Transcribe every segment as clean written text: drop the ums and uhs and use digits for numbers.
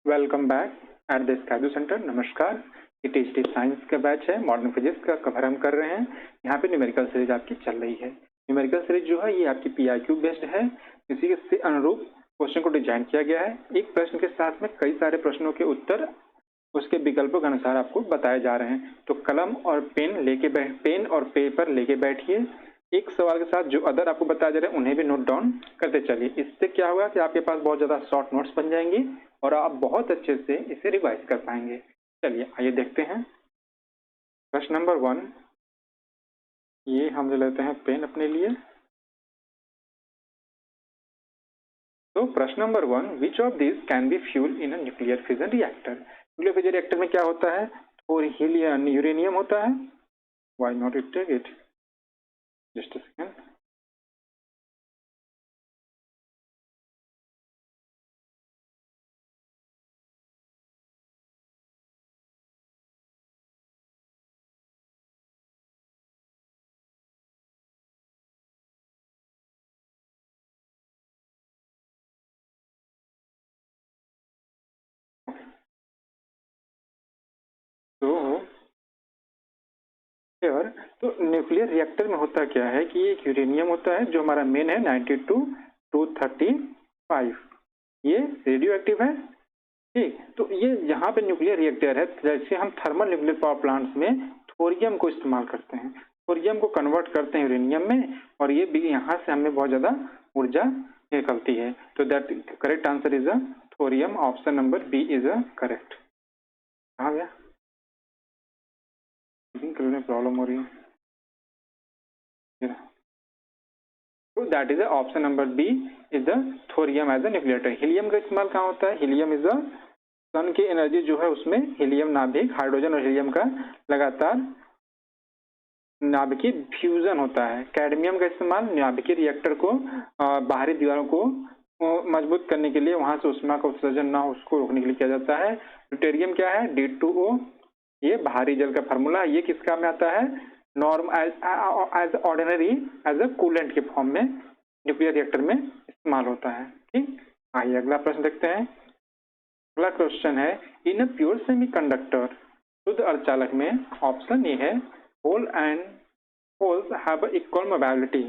Welcome back at the स्काइजू centre. नमस्कार। ये टीएचडी साइंस का बैच है। मॉडर्न फिजिक्स का कवर हम कर रहे हैं। यहाँ पे न्यूमेरिकल सीरीज आपकी चल रही है। न्यूमेरिकल सीरीज जो है ये आपकी पीआईक्यू बेस्ड है। इसी के से अनुरूप क्वेश्चन को डिजाइन किया गया है। एक प्रश्न के साथ में कई सारे प्रश्नों के उत्तर उसके विकल्पों के अनुसार आपको बताए जा रहे हैं। तो कलम और पेन और पेपर लेके बैठिए। एक सवाल के साथ जो अदर आपको बताया जा रहा है उन्हें भी नोट डाउन करते चलिए। इससे क्या होगा कि आपके पास बहुत ज्यादा शॉर्ट नोट्स बन जाएंगी और आप बहुत अच्छे से इसे रिवाइज कर पाएंगे। चलिए आइए देखते हैं प्रश्न नंबर 1। ये हम ले लेते हैं पेन अपने लिए। तो प्रश्न number 1, which of this can be fuel in a nuclear fission reactor. Nuclear fission reactor में क्या होता है? और हीलियम यूरेनियम होता है। Why not it take it, just a second. तो न्यूक्लियर रिएक्टर में होता क्या है कि एक यूरेनियम होता है जो हमारा मेन है 92-235। ये रेडियो एक्टिव है। ठीक, तो ये यहाँ पे न्यूक्लियर रिएक्टर है। जैसे हम थर्मल न्यूक्लियर पावर प्लांट्स में थोरियम को इस्तेमाल करते हैं, थोरियम को कन्वर्ट करते हैं यूरेनियम में, और ये भी यहाँ से हमें बहुत ज्यादा ऊर्जा निकलती है। तो that correct answer is a thorium. Option number B is a correct. कहाँ गया? प्रॉब्लम हो रही है। तो that is option number B is the thorium as a nuclear. Helium का इस्तेमाल कहाँ होता है? हीलियम इज द सन की एनर्जी जो है उसमें हीलियम नाभिक, हाइड्रोजन और हीलियम का लगातार नाभिकीय फ्यूजन होता है। कैडमियम का इस्तेमाल नाभिकीय रिएक्टर को बाहरी दीवारों को मजबूत करने के लिए, वहां से उष्मा का उत्सर्जन ना हो उसको रोकने के लिए किया जाता है। ड्यूटेरियम क्या है? D2O। ये बाहरी जल का फार्मूला। ये किस काम में आता है? Norm as ordinary as a coolant के फॉर्म में न्यूक्लियर रिएक्टर में इस्तेमाल होता है। ठीक, आइए अगला प्रश्न देखते हैं। अगला क्वेश्चन है, इन अ प्योर सेमीकंडक्टर, शुद्ध अर्धचालक में ऑप्शन ए है hole and holes have equal mobility.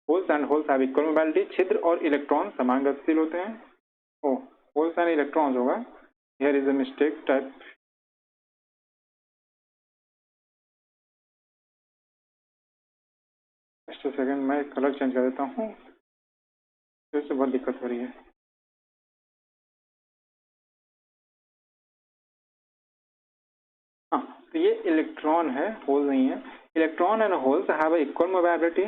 Holes and holes have equal mobility. छिद्र और इलेक्ट्रॉन समान गतिशील होते हैं। ओ, होल्स एंड इलेक्ट्रॉन्स होगा। Here is a mistake type. Just a second, मैं कलर चेंज कर देता हूँ, फिर से बहुत दिक्कत हो रही है। हाँ, तो ये इलेक्ट्रॉन है, होल नहीं है। Electron and holes have equal mobility.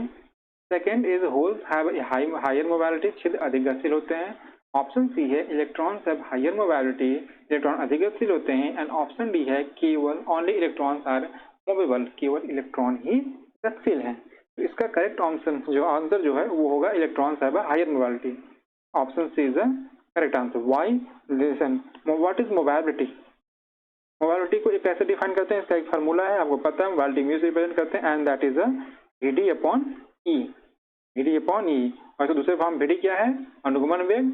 Second is holes have higher mobility. छिद्र अधिक गतिशील होते हैं। ऑप्शन सी है electrons have higher mobility, electron अधिक गतिशील होते हैं। एंड ऑप्शन डी है केवल ओनली इलेक्ट्रॉन्स आर मूवेबल, केवल इलेक्ट्रॉन ही गतिशील हैं। तो इसका करेक्ट ऑप्शन जो आंसर जो है वो होगा electrons have higher mobility. Option C is the correct answer. Why? Listen, what is mobility? Mobility को एक कैसे डिफाइन करते हैं? इसका एक फार्मूला है, आपको पता है। मोबिलिटी म्यू से रिप्रेजेंट करते हैं and that is a VD upon E. VD upon E. और तो दूसरे फॉर्म वीडी क्या है? अनुगमन वेग,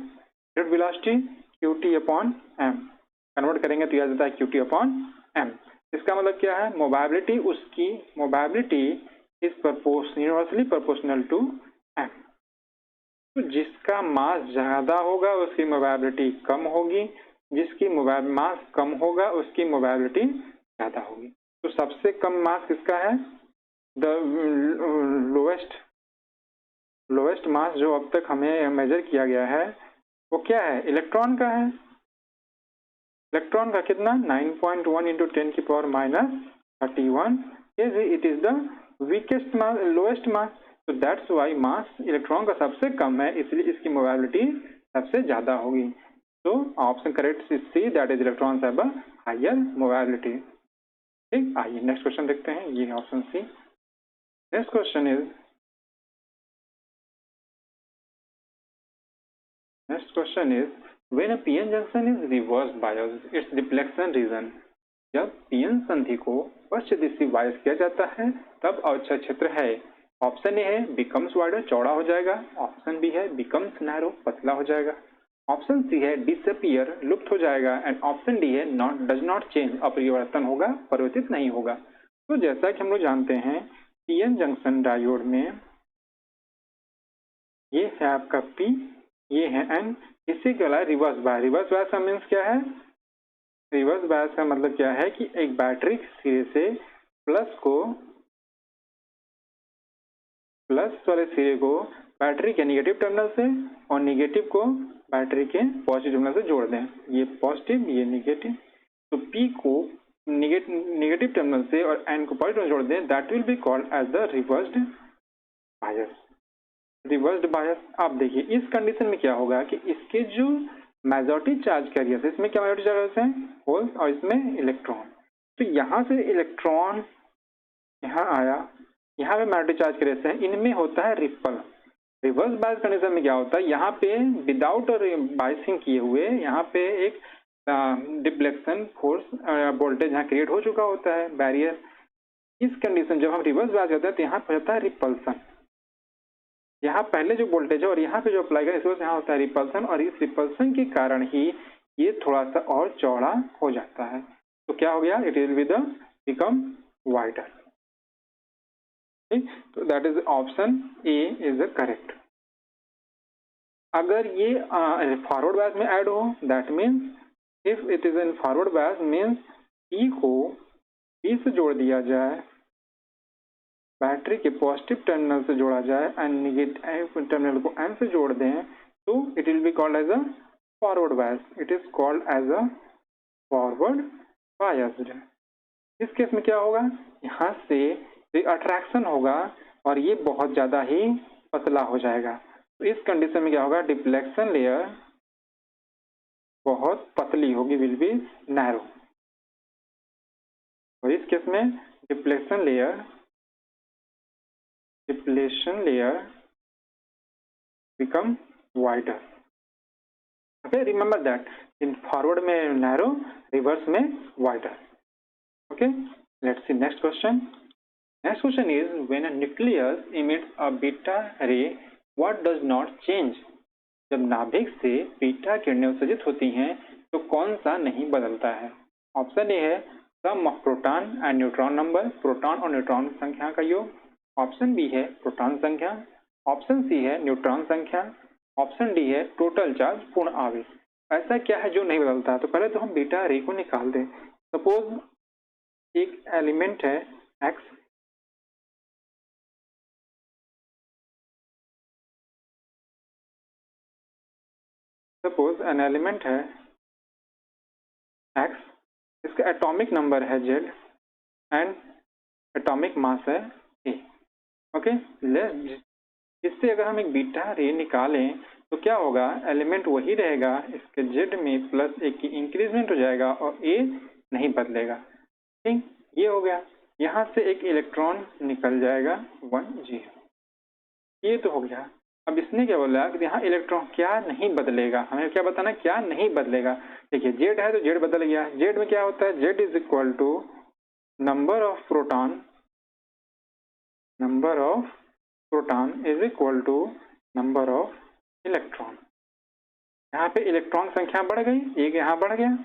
rate velocity, QT upon M. Convert करेंगे तो यह जाता है क्यूटी अपॉन एम। इसका मतलब क्या है? मोबिलिटी, उसकी mobility is universally proportional to M. तो जिसका मास ज्यादा होगा उसकी मोबिलिटी कम होगी, जिसकी मास कम होगा उसकी मोबिलिटी ज्यादा होगी। तो सबसे कम मास किसका है? द लोएस्ट मास जो अब तक हमें मेजर किया गया है वो क्या है? इलेक्ट्रॉन का है। इलेक्ट्रॉन का कितना? 9.1 इंटू 10 की power -31। It is the weakest mass, lowest mass. तो दैट्स वाई मास इलेक्ट्रॉन का सबसे कम है, इसलिए इसकी मोबिलिटी सबसे ज्यादा होगी। तो option correct is C, that is electrons have a higher mobility. ठीक, आइए नेक्स्ट क्वेश्चन देखते हैं। ये option C. Next question is when a PN junction is reversed bias its deflection region. जब पीएन संधि को पश्च दिशा बायस किया जाता है तब अवक्षय क्षेत्र है। ऑप्शन ए है बिकम्स वाइडर, चौड़ा हो जाएगा। ऑप्शन बी है बिकम्स नैरो, पतला हो जाएगा। ऑप्शन सी है डिसअपियर, लुप्त हो जाएगा, एंड ऑप्शन डी है नॉट डज नॉट चेंज, अपरिवर्तन होगा, परिवर्तित नहीं होगा। तो जैसा कि हम लोग जानते हैं पीएन जंक्शन डायोड में ये है आपका पी, ये है एन, इसी के अलावा रिवर्स बायस। रिवर्स बायस का मीन्स क्या है? रिवर्स बायस का मतलब क्या है कि एक बैटरी सिरे से प्लस वाले सिरे को बैटरी के निगेटिव टर्मिनल से और निगेटिव को बैटरी के पॉजिटिव टर्मिनल से जोड़ दें। ये पॉजिटिव, ये निगेटिव। तो पी को निगेटिव टर्मिनल से और एन को पॉजिटिव टर्मिनल जोड़ दें, that will be called as the reversed bias. Reversed bias. आप देखिए इस कंडीशन में क्या होगा कि इसके जो मेजॉरिटी चार्ज कैरियर्स है, इसमें क्या मेजॉरिटी चार्ज है? होल्स, और इसमें इलेक्ट्रॉन। तो यहाँ से इलेक्ट्रॉन यहाँ आया, यहाँ पे मेजॉरिटी चार्ज कैरियर्स है, इनमें होता है रिपल। रिवर्स बायस कंडीशन में क्या होता है? यहाँ पे विदाउट बायसिंग किए हुए यहाँ पे एक डिफ्लेक्शन फोर्स वोल्टेज यहाँ क्रिएट हो चुका होता है, बैरियर। इस कंडीशन जब हम रिवर्स बायस करते हैं तो यहाँ पर होता है रिपल्सन। यहाँ पहले जो वोल्टेज है और यहाँ पे जो अप्लाई करें, इस वजह से यहाँ होता है रिपल्सन, और इस रिपल्सन के कारण ही ये थोड़ा सा और चौड़ा हो जाता है। तो क्या हो गया? It will be the become wider. ठीक, तो that is option A is the correct. अगर ये फॉरवर्ड बायस में ऐड हो, that means if it is in forward bias means P को पी से जोड़ दिया जाए, बैटरी के पॉजिटिव टर्मिनल से जोड़ा जाए एंड नेगेटिव टर्मिनल को एन से जोड़ दें, तो it will be called as a forward bias. It is called as a forward biased. इस केस में क्या होगा? यहाँ से अट्रैक्शन होगा और ये बहुत ज्यादा ही पतला हो जाएगा। तो इस कंडीशन में क्या होगा? डिफ्लेक्शन लेयर बहुत पतली होगी, विल बी नैरो। और इस केस में deflection layer become wider. Okay, remember that in forward में narrow, reverse में wider. Okay, let's see next question. Next question is when a nucleus emits a beta ray, what does not change? जब नाभिक से beta किरणें उत्सर्जित होती हैं तो कौन सा नहीं बदलता है? ऑप्शन ए है sum of proton and neutron number, proton और न्यूट्रॉन संख्या का योग। ऑप्शन बी है प्रोटॉन संख्या। ऑप्शन सी है न्यूट्रॉन संख्या। ऑप्शन डी है टोटल चार्ज, पूर्ण आवेश। ऐसा क्या है जो नहीं बदलता है? तो पहले तो हम बीटा रे को निकाल दें। सपोज एक एलिमेंट है एक्स, सपोज एन एलिमेंट है एक्स, इसका एटॉमिक नंबर है जेड एंड एटॉमिक मास है ए। ओके, इससे अगर हम एक बीटा रे निकालें तो क्या होगा? एलिमेंट वही रहेगा, इसके जेड में प्लस ए की इंक्रीजमेंट हो जाएगा और ए नहीं बदलेगा। ठीक, ये हो गया। यहाँ से एक इलेक्ट्रॉन निकल जाएगा 1 0। ये तो हो गया। अब इसने क्या बोला कि यहाँ इलेक्ट्रॉन क्या नहीं बदलेगा, हमें क्या बताना, क्या नहीं बदलेगा। देखिए जेड है तो जेड बदल गया। जेड में क्या होता है? Z is equal to number of proton is equal to number of electron. यहाँ पे इलेक्ट्रॉन संख्या बढ़ गई, एक यहाँ बढ़ गया,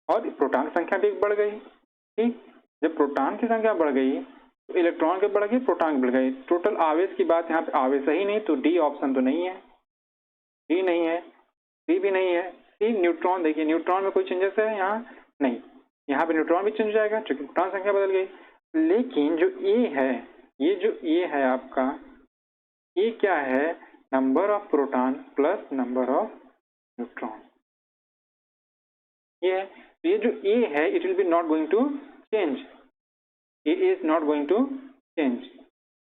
और प्रोटॉन संख्या भी बढ़ गई। ठीक, जब प्रोटॉन की संख्या बढ़ गई तो इलेक्ट्रॉन की बढ़ गई, प्रोटॉन की बढ़ गई। टोटल आवेश की बात यहाँ पे आवेश ही नहीं, तो डी ऑप्शन तो नहीं है, डी नहीं है, सी भी नहीं है। सी न्यूट्रॉन, देखिए न्यूट्रॉन में कोई चेंजेस है यहाँ नहीं, यहाँ पे न्यूट्रॉन भी चेंज हो जाएगा क्योंकि प्रोटॉन संख्या बदल गई। लेकिन जो ए है, ये जो ए है आपका, ये क्या है? Number of proton plus number of neutron. ये है, तो ये जो ए है it will be not going to change, A is not going to change.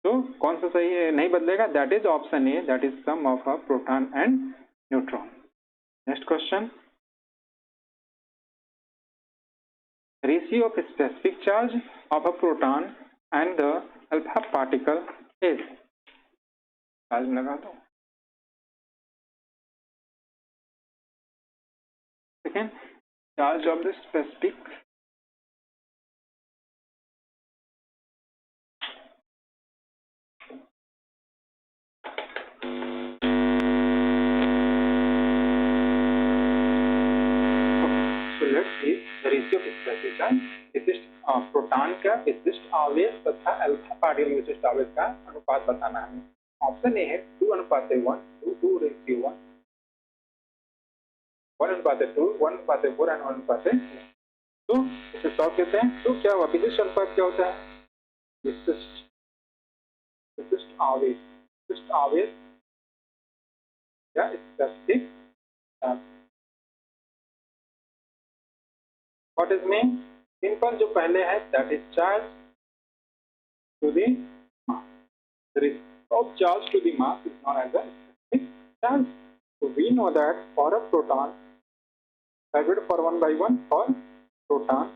तो कौन सा सही है? नहीं बदलेगा, that is option A, that is sum of a proton and neutron. Next question, ratio of specific charge of a proton and the alpha particle is. Charge लगा दो। Second, charge of the specific Z is the ratio of species का विशिष्ट proton का विशिष्ट आवेश तथा alpha particle विशिष्ट आवेश का अनुपात बताना है। ऑप्शन ए है 2:1, 2:1, 1:2, 1:4 एंड 1:2। तो इसे सॉल्व करते हैं। तो क्या हुआ, विशिष्ट अनुपात क्या होता है? विशिष्ट आवेश या specific charge. What is mean? Simple जो पहले है that is charge to the mass. The ratio of charge to the mass is known as a specific charge. So we know that for a proton, divided for 1/1 for proton,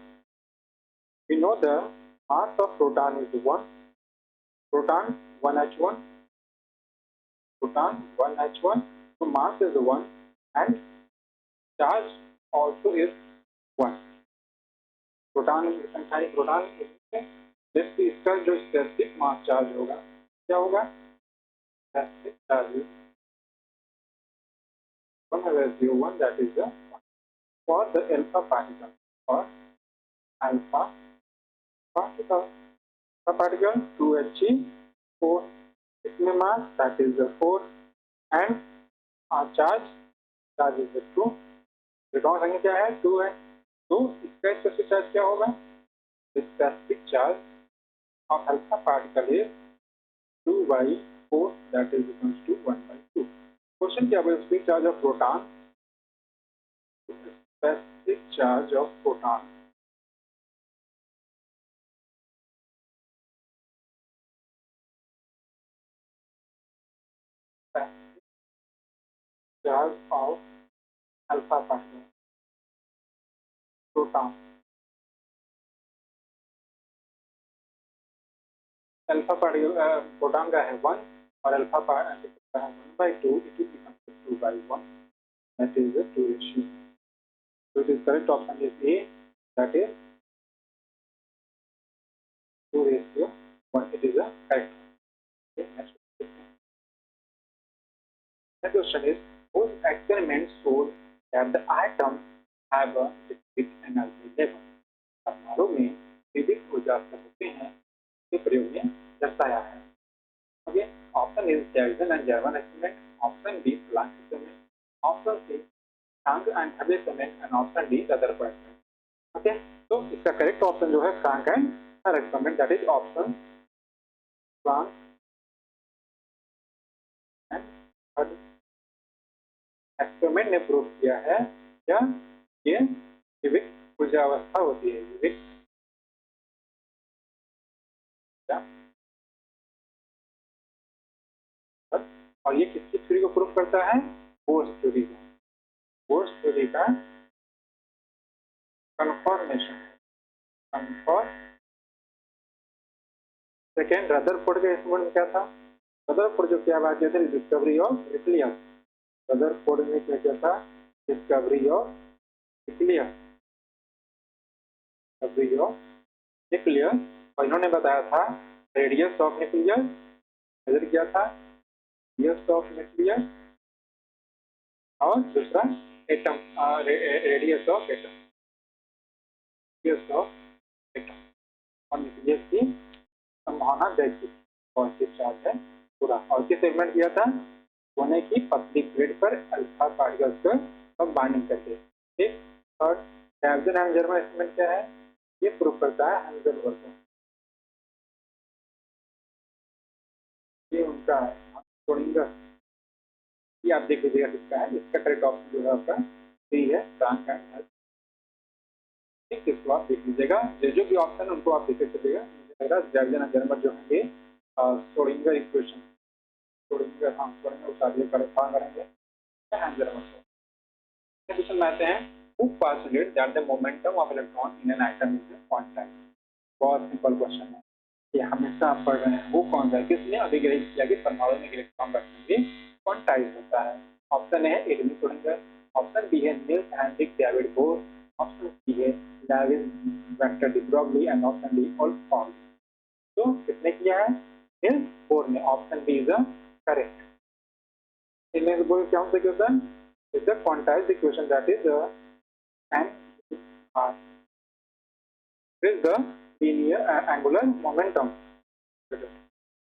we know the mass of proton is 1, proton 1h1, proton 1h1, so mass is 1 and charge also is 1. Proton की संख्या है, proton जबकि इसका जो specific मास charge होगा क्या होगा? Specific charge 1/1, that is the for the alpha particle, or alpha particle 2He4, इसमें mass that is the 4 and charge is the 2। Proton संख्या क्या है? 2 है। तो इसका स्पेसिफिक चार्ज क्या होगा? Specific charge of alpha particle is 2/4, that is equals to 1/2। Question क्या है? Specific charge of proton, specific charge of proton, charge of alpha particle, proton, alpha particle proton का है 1 और alpha particle का है 1/2, it is equal to 2/1, that is the 2 ratio। So it is correct option is A, that is 2:1, it is a correct। Okay, next question is, whose experiment shows that the atoms have a specific energy level? परमाणु में विविध ऊर्जा स्तर होते हैं, ये प्रयोग में दर्शाया है। Okay, option is Jackson and German experiment, option B Planck experiment, option C franc and हबे experiment and option D Rutherford experiment. Okay, तो इसका करेक्ट ऑप्शन जो है फ्रांक एंड हबे experiment, that is option franc and हबे experiment ने prove किया है क्या ये विविध ऊर्जा अवस्था होती है, विविध और ये किसकी थ्योरी को प्रूव करता है? बोर्स थ्योरी का। बोर्स थ्योरी का कन्फर्मेशन, सेकेंड रदरफोर्ड के एक्सपेरिमेंट क्या था? रदरफोर्ड जो क्या बात किया था? Discovery of nucleus. रदरफोर्ड ने क्या किया था? डिस्कवरी ऑफ न्यूक्लियस, और इन्होंने बताया था रेडियस ऑफ न्यूक्लियस, मेजर किया था रेडियस ऑफ न्यूक्लियस, और दूसरा एटम, रेडियस ऑफ एटम, और न्यूक्लियस की संभावना देखी, पॉजिटिव चार्ज है पूरा। और किस एक्सपेरिमेंट किया था? सोने की पतली प्लेट पर अल्फा पार्टिकल्स को बाइंडिंग करके। ठीक, और जैक्सन एंड जर्मन एक्सपेरिमेंट क्या है? ये प्रूव करता है हाइजेनबर्ग को, ये उनका श्रोडिंगर, ये आप देख लीजिएगा किसका है। इसका करेक्ट ऑप्शन जो है आपका सी है, फ्रांक एंड हबे। ठीक, इसको आप देख लीजिएगा, जो भी ऑप्शन उनको आप देख चलिएगा। जैक्सन एंड जर्मन जो है ये श्रोडिंगर इक्वेशन, श्रोडिंगर उतारिए करेंगे एंड जर्मन को। क्वेश्चन में आते हैं, who postulated that the momentum of electron in an atom is quantized? बहुत सिंपल क्वेश्चन है, ये हमेशा आप पढ़ रहे हैं। वो कौन सा है? किसने अधिग्रहित किया कि परमाणु में इलेक्ट्रॉन का क्वांटाइज होता है? ऑप्शन ए है एडविन श्रोडिंगर, ऑप्शन बी है Niels Henrik David Bohr, option C है Louis Victor de Broglie and option D Wolf Paul. तो किसने किया है? निल्स बोर ने। Option B is the correct. Niels Bohr क्या होता है? Is the quantized equation, that is and r. This is the linear angular momentum.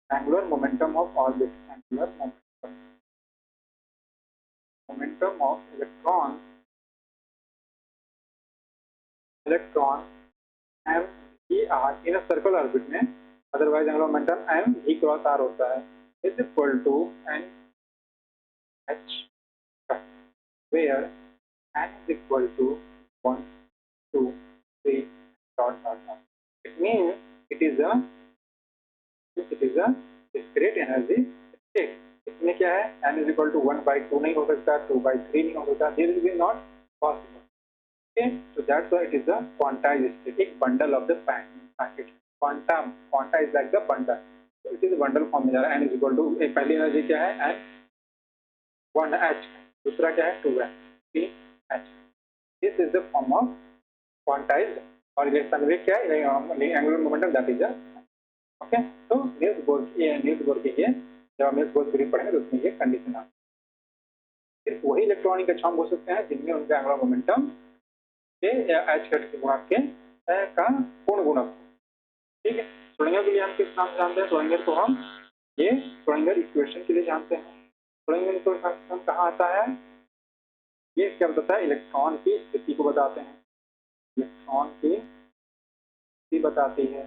Angular momentum of orbit. Angular momentum of electron m v r in a circle orbit में, otherwise angular momentum m v cross r होता है, is equal to n h, where n is equal to 1, 2, 3 dot dot dot. It means it is a discrete energy state. इसमें क्या है, n is equal to 1/2 नहीं हो सकता, 2/3 नहीं हो सकता, this is not possible. Okay, so that's why it is a quantized state, एक bundle of the packet. Quanta is like the bundle, so it is a bundle form में जा रहा है. n is equal to, एक पहली energy क्या है, n 1h, दूसरा क्या है 2h, 3h. This is the form of quantized, और इलेक्ट्रॉन वेव क्या है, angular momentum that is okay. तो नील्स बोर के जब हम नील्स बोर थ्योरी पढ़ेंगे तो उसमें ये कंडीशन आ, सिर्फ वही इलेक्ट्रॉनिक एक्शन हो सकते हैं जिनमें उनका एंगुलर मोमेंटम के एच घट के गुणक के का पूर्ण गुणक. ठीक है. श्रोडिंगर के लिए हम किस नाम से जानते हैं, श्रोडिंगर को हम ये श्रोडिंगर इक्वेशन के लिए जानते हैं. श्रोडिंगर इक्वेशन कहाँ आता है, ये क्या बताता है, इलेक्ट्रॉन की स्थिति को बताते हैं. इलेक्ट्रॉन की स्थिति बताती है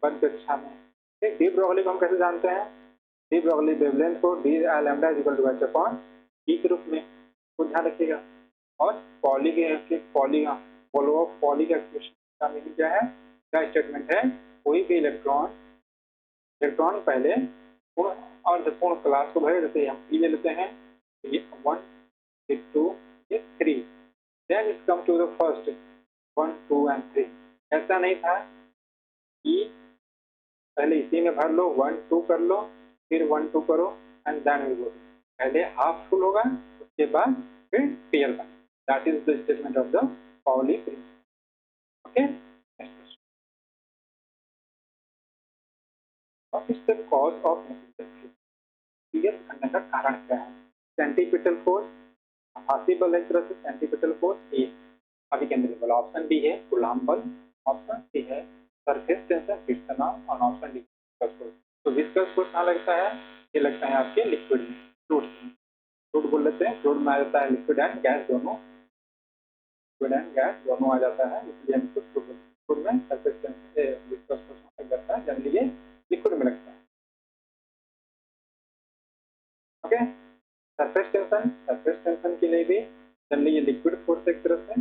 बंद कक्षा में. डी ब्रोगली को हम कैसे जानते हैं, डी ब्रोगली वेवलेंथ को D lambda equal to h upon T के रूप में, तो ध्यान रखिएगा. और पॉली के पॉली का इक्वेशन का मीनिंग क्या है, क्या स्टेटमेंट है, कोई भी इलेक्ट्रॉन पहले पूर्ण अर्धपूर्ण क्लास को भरे, जैसे हम पी ले लेते हैं, ये 1, ये 2, ये 3, then it come to the first 1, 2 and 3. ऐसा नहीं था कि पहले इसी में भर लो, 1, 2 कर लो, फिर 1, 2 करो एंड देन वी गो. पहले हाफ फुल होगा, उसके बाद फिर पेयर का. That is the statement of the Pauli principle. Okay. What is the cause of clear करने का कारण क्या है, सेंटीपिटल फोर्स, पॉसिबल है तरह से सेंटीपिटल फोर्स ए अभी के अंदर, ऑप्शन बी है कूलम्ब बल, ऑप्शन सी है सरफेस टेंशन फिर तनाव, और ऑप्शन डी विस्कस फोर्स. तो विस्कस फोर्स कहाँ लगता है, ये लगता है आपके लिक्विड में, फ्लूइड बोल लेते हैं. फ्लूइड में आ जाता है लिक्विड एंड गैस दोनों, आ जाता है, इसलिए हम फ्लूइड में सरफेस टेंशन विस्कस फोर्स लग जाता है, जनरली ये लिक्विड में लगता है. ओके. सरफेस टेंशन के लिए भी जनरली ये लिक्विड फोर्स एक तरह से,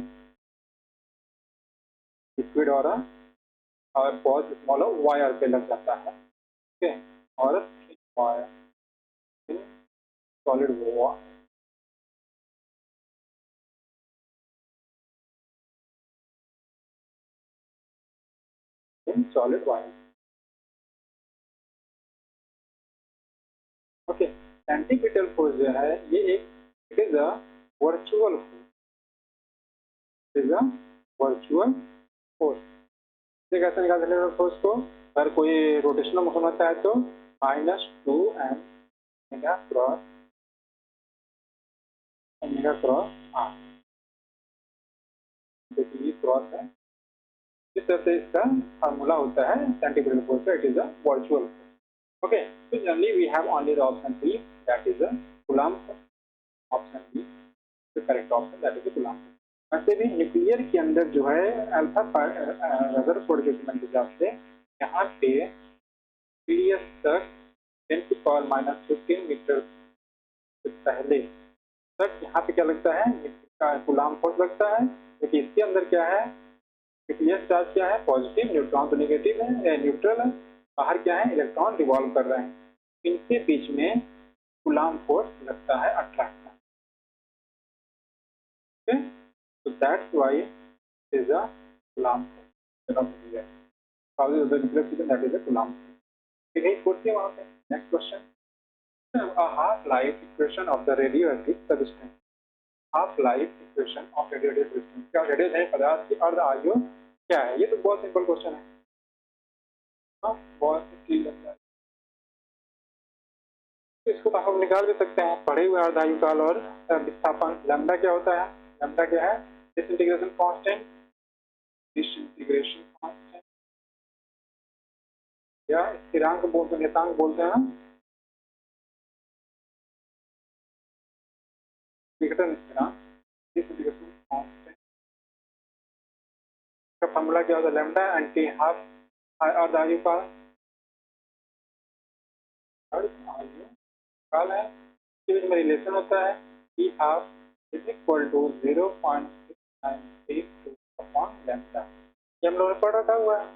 लिक्विड और बहुत स्मॉल वायर पे लग जाता है. ओके. और wire solid wire. Okay. Centripetal force जो है ये एक, it is a virtual force. कैसे निकाल सकते हैं फोर्स को, अगर कोई रोटेशनल मोशन होता है तो -2m ओमेगा क्रॉस r, देखिए ये क्रॉस है, इस तरह से इसका फार्मूला होता है सेंटीपिटल फोर्स का. It is a virtual force. Okay, so generally we have only the option 3, that is the Coulomb force. Option B, the correct option, that is the Coulomb force. वैसे भी nuclear के अंदर जो है alpha Rutherford के हिसाब से यहाँ पे पीडीएस तक 10⁻⁻15 मीटर से पहले तक यहाँ पे क्या लगता है, Coulomb फोर्स लगता है, क्योंकि इसके अंदर क्या है, पीडीएस चार्ज क्या है, पॉजिटिव, न्यूट्रॉन तो नेगेटिव है, न्यूट्रल है, बाहर क्या है, इलेक्ट्रॉन रिवॉल्व कर रहे हैं, इनके बीच में Coulomb फोर्स लगता है attraction. Okay. So that's why it is a Coulomb force. Probably the nuclear fission, that is a Coulomb force. ठीक है, पूछते हैं वहाँ पे. Next question. A half-life equation of the radioactive substance. Half-life equation of radioactive substance. क्या रेडियोधर्मी पदार्थ की अर्ध आयु क्या है? ये तो बहुत सिंपल क्वेश्चन है. हाँ, बहुत क्लियर है. इसको हम निकाल भी सकते हैं, पढ़े हुए अर्ध आयु काल और विस्थापन. लैम्डा क्या होता है, लैम्डा क्या है? डिसइंटीग्रेशन कांस्टेंट, डिसइंटीग्रेशन कांस्टेंट या स्थिरांक बोलते हैं, नियतांक बोलते हैं ना, विघटन स्थिरांक, डिसइंटीग्रेशन कांस्टेंट का फॉर्मूला क्या होता है? लैम्डा एंड टी हाफ और आयु का काल है, इसके बीच में रिलेशन होता है T half is equal to 0.6932 upon lambda. ये हम लोगों ने पढ़ रखा हुआ है।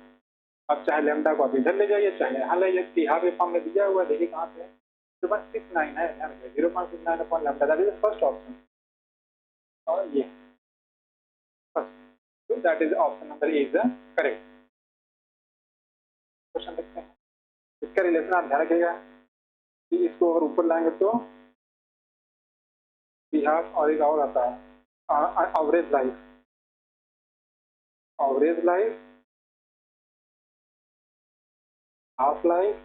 अब चाहे लैम्डा को आप इधर ले जाइए, चाहे यहाँ ले जाइए, टी हाफ फॉर्म में दिया हुआ है, देखिए कहाँ पे 0.69 है, 0.69 upon lambda, that is first option. और ये first, that is option number A is the correct. Question देखते हैं, इसका रिलेशन आप ध्यान रखिएगा कि इसको अगर ऊपर लाएंगे तो बिहाफ और एक और आता है average life, average life, half life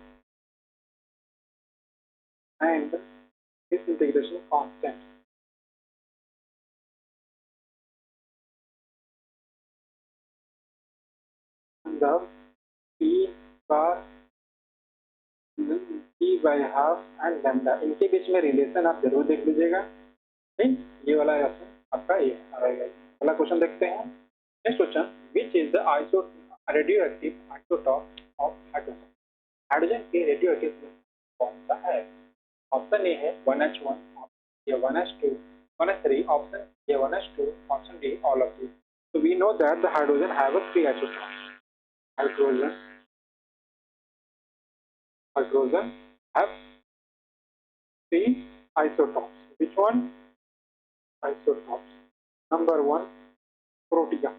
and disintegration constant. मतलब P bar P by half and lambda, इनके बीच में रिलेशन आप जरूर देख लीजिएगा। ठीक, ये वाला आपका ये रहेगा। अगला क्वेश्चन देखते हैं। Next question, which is the radio active isotope of hydrogen? Hydrogen के रेडियो एक्टिव कौन सा है? ऑप्शन ए है 1H1, या 1H2, 1H3, option A 1H2, option D all of this. So we know that the hydrogen have a three isotopes. Hydrogen have three isotopes. Which one? Isotopes. Number one, protium.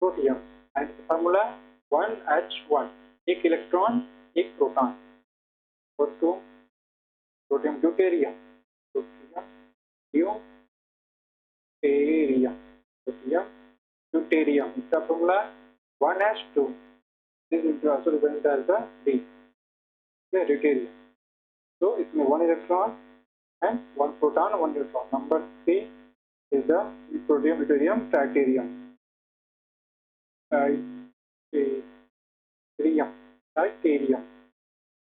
Protium. And formula 1H1. एक electron, एक proton. और तो protium deuterium, protium deuterium, protium deuterium. इसका formula 1H2. This is also represented as the D. Deuterium. So इसमें one electron and one proton, one neutron. Number 3 is the protium deuterium tritium. Tritium.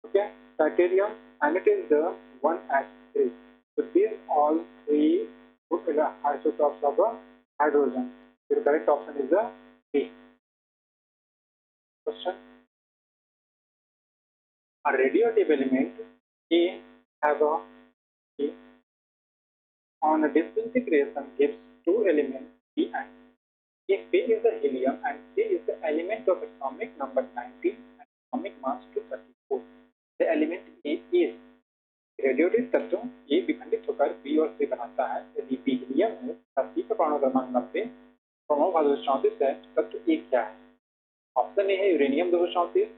Okay, tritium, and it is the 1H3. So these all three isotopes of the hydrogen. The correct option is the D. Question: a radioactive element A have a on a disintegration gives two elements B and C. If B is the helium and C is the element of atomic number 19 and atomic mass 234, the element A is रेडियोटिव तत्व A विखंडित होकर B और C बनाता है। यदि B helium है तब C का परमाणु क्रमांक 90, परमाणु भार 234 है, तत्व A क्या है? ऑप्शन ए है यूरेनियम 234,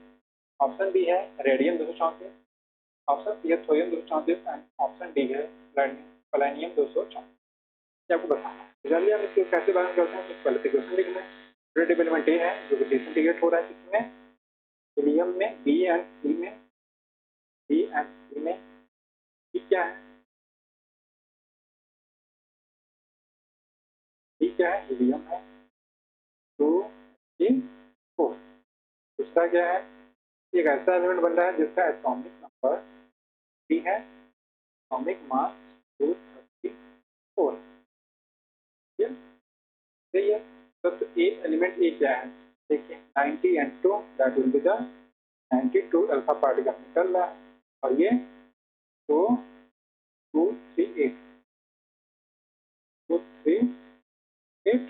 ऑप्शन बी है रेडियम 234, ऑप्शन सी है थोरियम 234 एंड ऑप्शन डी है प्लैटिनम 234। आपको बताना है जल्दी हम इसको कैसे बैलेंस करते हैं। तो पहले से क्वेश्चन लिख लें। रेडियो एलिमेंट ए है जो कि डिसइंटीग्रेट हो रहा है, किसमें? हीलियम में, बी एंड सी में, बी एंड सी में। बी क्या है? बी क्या है? हीलियम है 2 3 4। दूसरा क्या है? एक ऐसा एलिमेंट बन रहा है जिसका एटॉमिक नंबर बी है, एटॉमिक मास 234। सही है। तो ए एलिमेंट ए क्या है? देखिए 90 and 2, that will be the 92 alpha particle निकल रहा है, और ये 2 2 3 8 2 3 8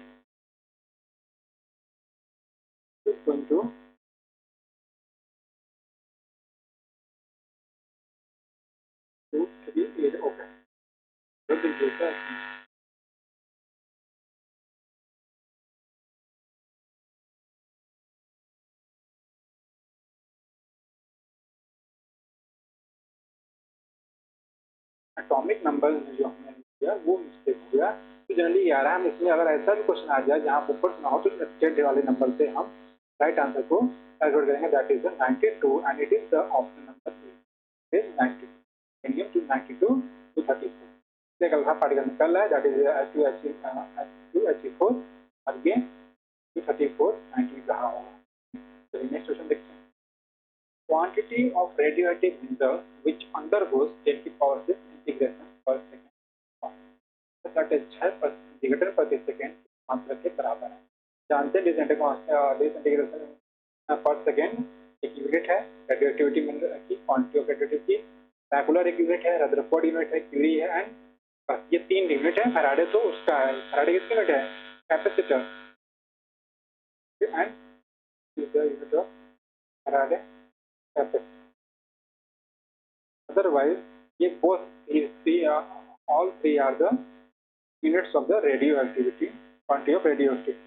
2 2 3 8। ओके, तो देखिए एटॉमिक नंबर जो हमने किया वो मिस्टेक हो गया। तो जनरली 11 हम इसमें अगर ऐसा भी क्वेश्चन आ जाए जहाँ ऊपर ना हो तो स्टेट वाले नंबर से हम राइट आंसर को कैलकुलेट करेंगे, that is 92 and it is the option number B is 92 medium to 92 two 34 एक अल्फा पार्टिकल निकल रहा है, दैट इज H2He4 अगेन 234 90 रहा होगा। तो नेक्स्ट क्वेश्चन देखते हैं, quantity of radioactive mineral which undergoes 10 की पावर 6 इंटीग्रेशन पर सेकेंड, दैट इज 6 इंटीग्रेटर प्रति सेकेंड मात्रा के बराबर है। जानते हैं डिसइंटीग्रेशन पर सेकेंड एक यूनिट है रेडियोएक्टिविटी मिनरल की, क्वांटिटी ऑफ रेडियोएक्टिविटी, मैकुलर एक यूनिट है, रदरफोर्ड यूनिट है, क्यूरी है एंड बस ये 3 यूनिट है। फैराडे तो उसका है, फैराडे किसका यूनिट है, capacitor and the unit of Faraday capacitor. Otherwise, ये both these three are, all three are the units of the radioactivity, quantity of radioactivity.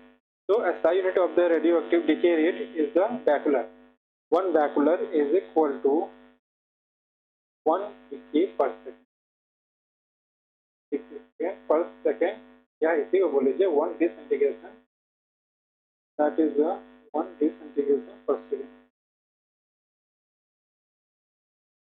So a SI unit of the radioactive decay rate is the bacular. One bacular is equal to 1 decay per second. Decay per second या इसी को बोल लीजिए 1 disintegration, that is the 1 disintegration per second.